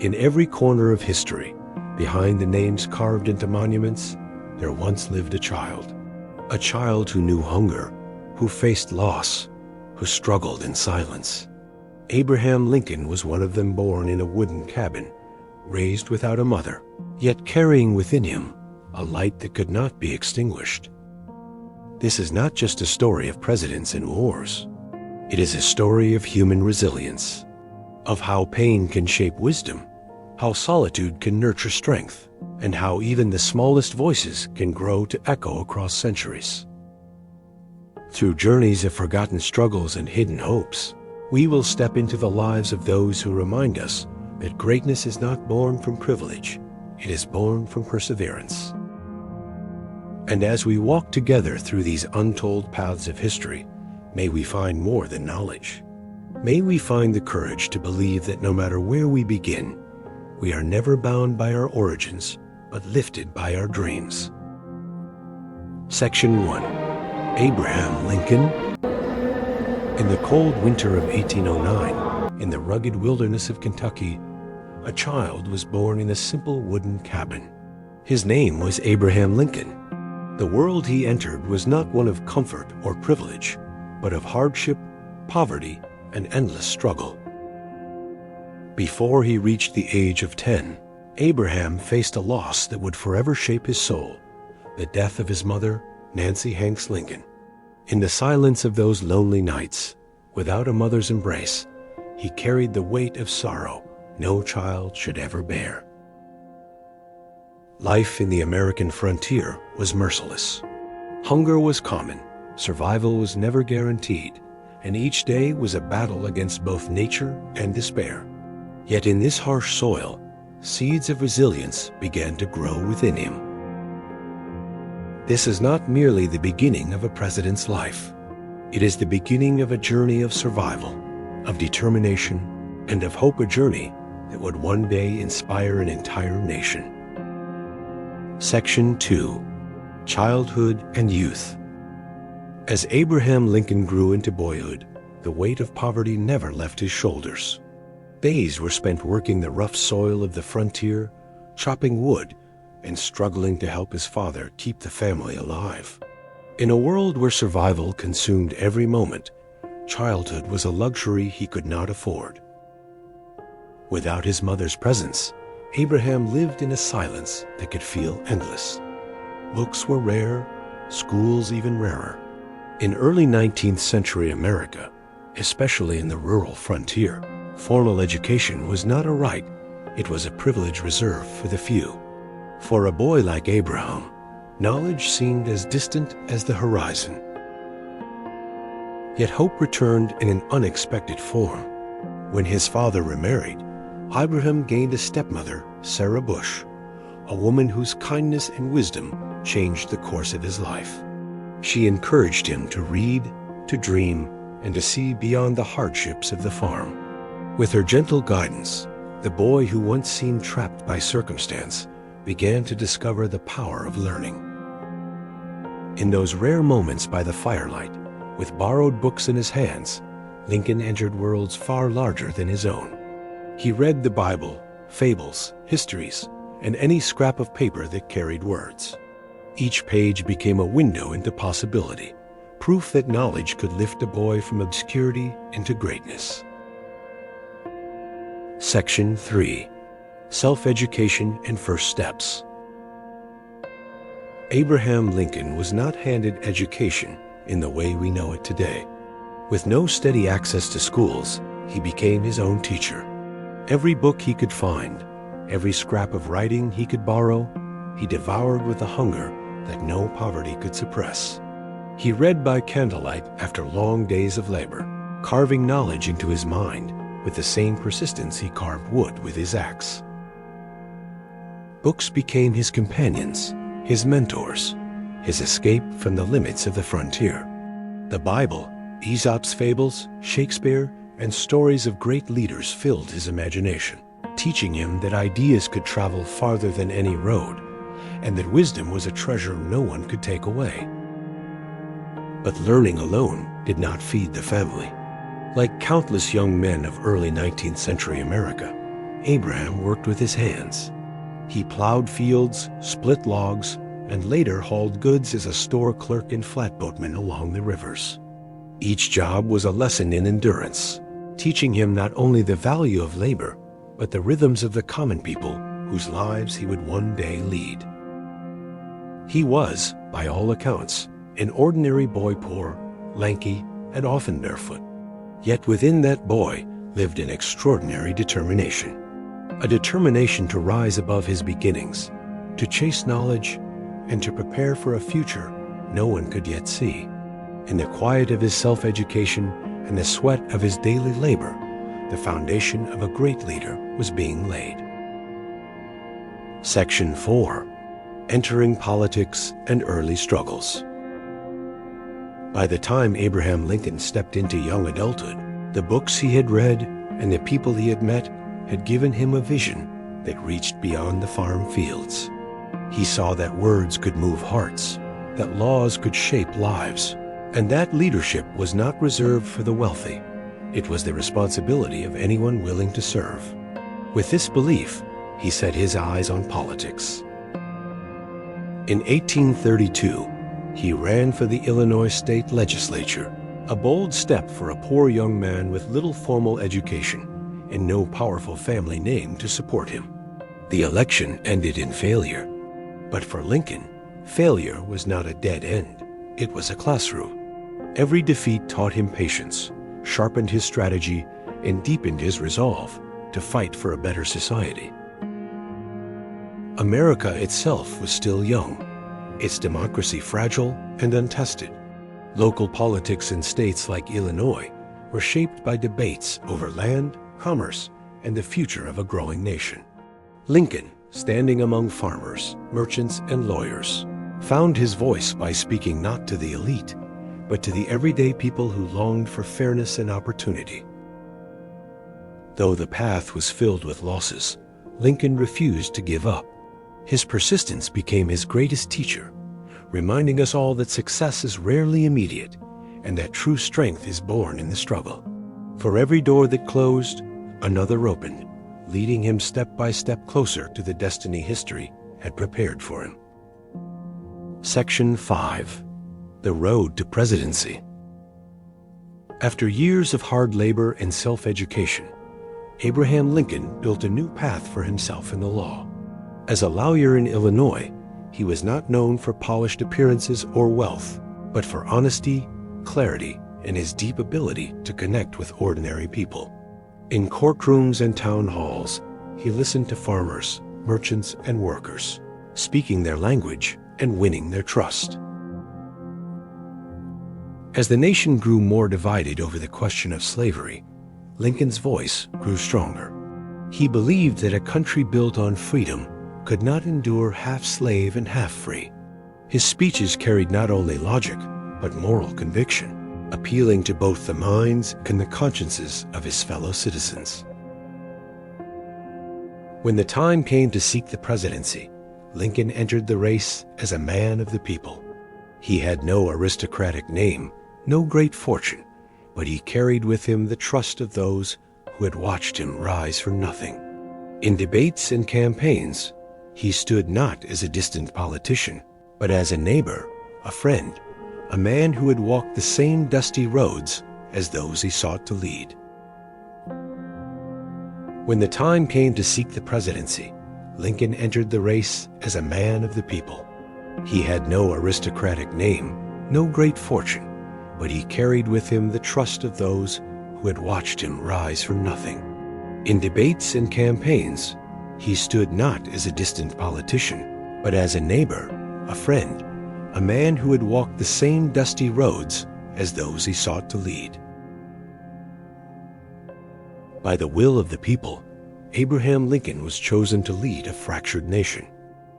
In every corner of history, behind the names carved into monuments, there once lived a child who knew hunger, who faced loss, who struggled in silence. Abraham Lincoln was one of them, born in a wooden cabin, raised without a mother, yet carrying within him a light that could not be extinguished. This is not just a story of presidents and wars. It is a story of human resilience, of how pain can shape wisdom, how solitude can nurture strength, and how even the smallest voices can grow to echo across centuries. Through journeys of forgotten struggles and hidden hopes, we will step into the lives of those who remind us that greatness is not born from privilege, it is born from perseverance. And as we walk together through these untold paths of history, may we find more than knowledge. May we find the courage to believe that no matter where we begin, we are never bound by our origins, but lifted by our dreams. Section 1. Abraham Lincoln. In the cold winter of 1809, in the rugged wilderness of Kentucky, a child was born in a simple wooden cabin. His name was Abraham Lincoln. The world he entered was not one of comfort or privilege, but of hardship, poverty, and endless struggle. Before he reached the age of 10, Abraham faced a loss that would forever shape his soul: the death of his mother, Nancy Hanks Lincoln. In the silence of those lonely nights, without a mother's embrace, he carried the weight of sorrow no child should ever bear. Life in the American frontier was merciless. Hunger was common, survival was never guaranteed, and each day was a battle against both nature and despair. Yet in this harsh soil, seeds of resilience began to grow within him. This is not merely the beginning of a president's life. It is the beginning of a journey of survival, of determination, and of hope, a journey that would one day inspire an entire nation. Section 2. Childhood and Youth. As Abraham Lincoln grew into boyhood, the weight of poverty never left his shoulders. Days were spent working the rough soil of the frontier, chopping wood, and struggling to help his father keep the family alive. In a world where survival consumed every moment, childhood was a luxury he could not afford. Without his mother's presence, Abraham lived in a silence that could feel endless. Books were rare, schools even rarer. In early 19th century America, especially in the rural frontier, formal education was not a right, it was a privilege reserved for the few. For a boy like Abraham, knowledge seemed as distant as the horizon. Yet hope returned in an unexpected form. When his father remarried, Abraham gained a stepmother, Sarah Bush, a woman whose kindness and wisdom changed the course of his life. She encouraged him to read, to dream, and to see beyond the hardships of the farm. With her gentle guidance, the boy who once seemed trapped by circumstance began to discover the power of learning. In those rare moments by the firelight, with borrowed books in his hands, Lincoln entered worlds far larger than his own. He read the Bible, fables, histories, and any scrap of paper that carried words. Each page became a window into possibility, proof that knowledge could lift a boy from obscurity into greatness. Section 3. Self-education and first steps. Abraham Lincoln was not handed education in the way we know it today. With no steady access to schools, he became his own teacher. Every book he could find, every scrap of writing he could borrow, he devoured with a hunger that no poverty could suppress. He read by candlelight after long days of labor, carving knowledge into his mind with the same persistence he carved wood with his axe. Books became his companions, his mentors, his escape from the limits of the frontier. The Bible, Aesop's fables, Shakespeare, and stories of great leaders filled his imagination, teaching him that ideas could travel farther than any road, and that wisdom was a treasure no one could take away. But learning alone did not feed the family. Like countless young men of early 19th century America, Abraham worked with his hands. He plowed fields, split logs, and later hauled goods as a store clerk and flatboatman along the rivers. Each job was a lesson in endurance, teaching him not only the value of labor, but the rhythms of the common people whose lives he would one day lead. He was, by all accounts, an ordinary boy, poor, lanky, and often barefoot. Yet within that boy lived an extraordinary determination. A determination to rise above his beginnings, to chase knowledge, and to prepare for a future no one could yet see. In the quiet of his self-education and the sweat of his daily labor, the foundation of a great leader was being laid. Section 4. Entering Politics and Early Struggles. By the time Abraham Lincoln stepped into young adulthood, the books he had read and the people he had met had given him a vision that reached beyond the farm fields. He saw that words could move hearts, that laws could shape lives, and that leadership was not reserved for the wealthy. It was the responsibility of anyone willing to serve. With this belief, he set his eyes on politics. In 1832, he ran for the Illinois state legislature, a bold step for a poor young man with little formal education and no powerful family name to support him. The election ended in failure. But for Lincoln, failure was not a dead end. It was a classroom. Every defeat taught him patience, sharpened his strategy, and deepened his resolve to fight for a better society. America itself was still young, its democracy fragile and untested. Local politics in states like Illinois were shaped by debates over land, commerce, and the future of a growing nation. Lincoln, standing among farmers, merchants, and lawyers, found his voice by speaking not to the elite, but to the everyday people who longed for fairness and opportunity. Though the path was filled with losses, Lincoln refused to give up. His persistence became his greatest teacher, reminding us all that success is rarely immediate and that true strength is born in the struggle. For every door that closed, another opened, leading him step by step closer to the destiny history had prepared for him. Section 5. The Road to Presidency. After years of hard labor and self-education, Abraham Lincoln built a new path for himself in the law. As a lawyer in Illinois, he was not known for polished appearances or wealth, but for honesty, clarity, and his deep ability to connect with ordinary people. In courtrooms and town halls, he listened to farmers, merchants, and workers, speaking their language and winning their trust. As the nation grew more divided over the question of slavery, Lincoln's voice grew stronger. He believed that a country built on freedom could not endure half slave and half free. His speeches carried not only logic, but moral conviction, appealing to both the minds and the consciences of his fellow citizens. When the time came to seek the presidency, Lincoln entered the race as a man of the people. He had no aristocratic name, no great fortune, but he carried with him the trust of those who had watched him rise from nothing. In debates and campaigns, he stood not as a distant politician, but as a neighbor, a friend, a man who had walked the same dusty roads as those he sought to lead. When the time came to seek the presidency, Lincoln entered the race as a man of the people. He had no aristocratic name, no great fortune, but he carried with him the trust of those who had watched him rise from nothing. In debates and campaigns, he stood not as a distant politician, but as a neighbor, a friend, a man who had walked the same dusty roads as those he sought to lead. By the will of the people, Abraham Lincoln was chosen to lead a fractured nation.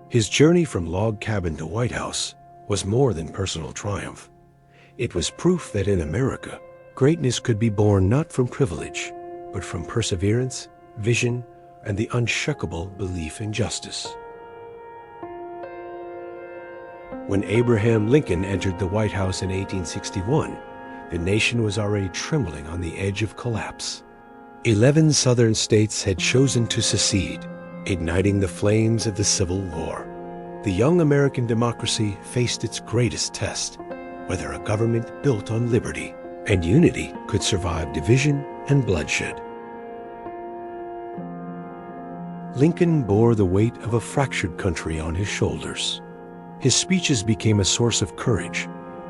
His journey from log cabin to White House was more than personal triumph. It was proof that in America, greatness could be born not from privilege, but from perseverance, vision, and the unshakable belief in justice. When Abraham Lincoln entered the White House in 1861, the nation was already trembling on the edge of collapse. 11 southern states had chosen to secede, igniting the flames of the Civil War. The young American democracy faced its greatest test, whether a government built on liberty and unity could survive division and bloodshed. Lincoln bore the weight of a fractured country on his shoulders. His speeches became a source of courage,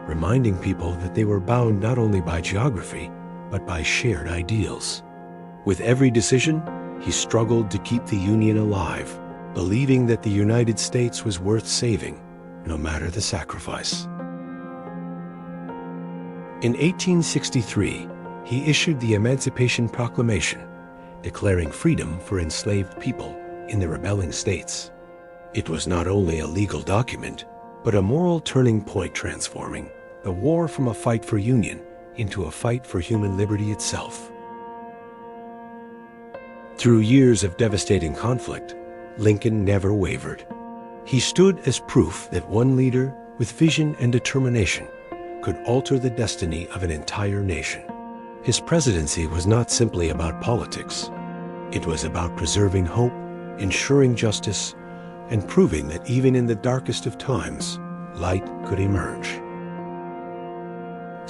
reminding people that they were bound not only by geography, but by shared ideals. With every decision, he struggled to keep the Union alive, believing that the United States was worth saving, no matter the sacrifice. In 1863, he issued the Emancipation Proclamation, declaring freedom for enslaved people in the rebelling states. It was not only a legal document, but a moral turning point, transforming the war from a fight for union into a fight for human liberty itself. Through years of devastating conflict, Lincoln never wavered. He stood as proof that one leader with vision and determination could alter the destiny of an entire nation. His presidency was not simply about politics. It was about preserving hope, ensuring justice, and proving that even in the darkest of times, light could emerge.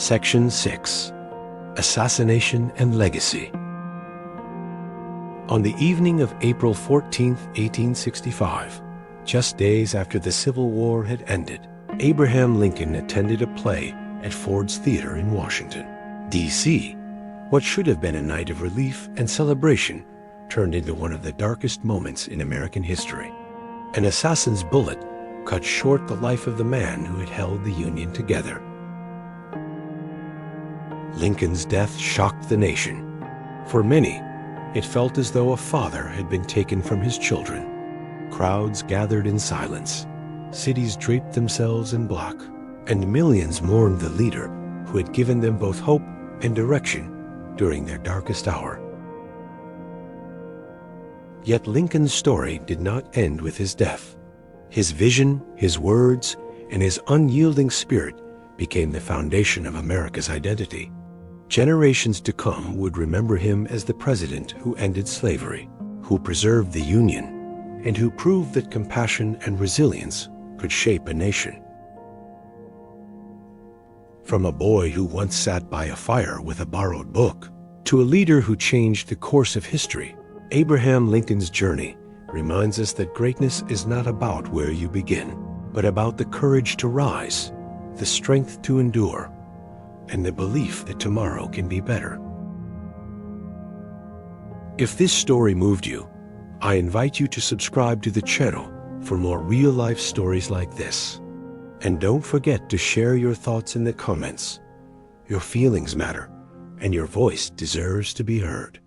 Section 6. Assassination and Legacy. On the evening of April 14, 1865, just days after the Civil War had ended, Abraham Lincoln attended a play at Ford's Theater in Washington, D.C. What should have been a night of relief and celebration turned into one of the darkest moments in American history. An assassin's bullet cut short the life of the man who had held the Union together. Lincoln's death shocked the nation. For many, it felt as though a father had been taken from his children. Crowds gathered in silence. Cities draped themselves in black, and millions mourned the leader who had given them both hope and direction during their darkest hour. Yet Lincoln's story did not end with his death. His vision, his words, and his unyielding spirit became the foundation of America's identity. Generations to come would remember him as the president who ended slavery, who preserved the Union, and who proved that compassion and resilience could shape a nation. From a boy who once sat by a fire with a borrowed book, to a leader who changed the course of history, Abraham Lincoln's journey reminds us that greatness is not about where you begin, but about the courage to rise, the strength to endure, and the belief that tomorrow can be better. If this story moved you, I invite you to subscribe to the channel for more real-life stories like this. And don't forget to share your thoughts in the comments. Your feelings matter, and your voice deserves to be heard.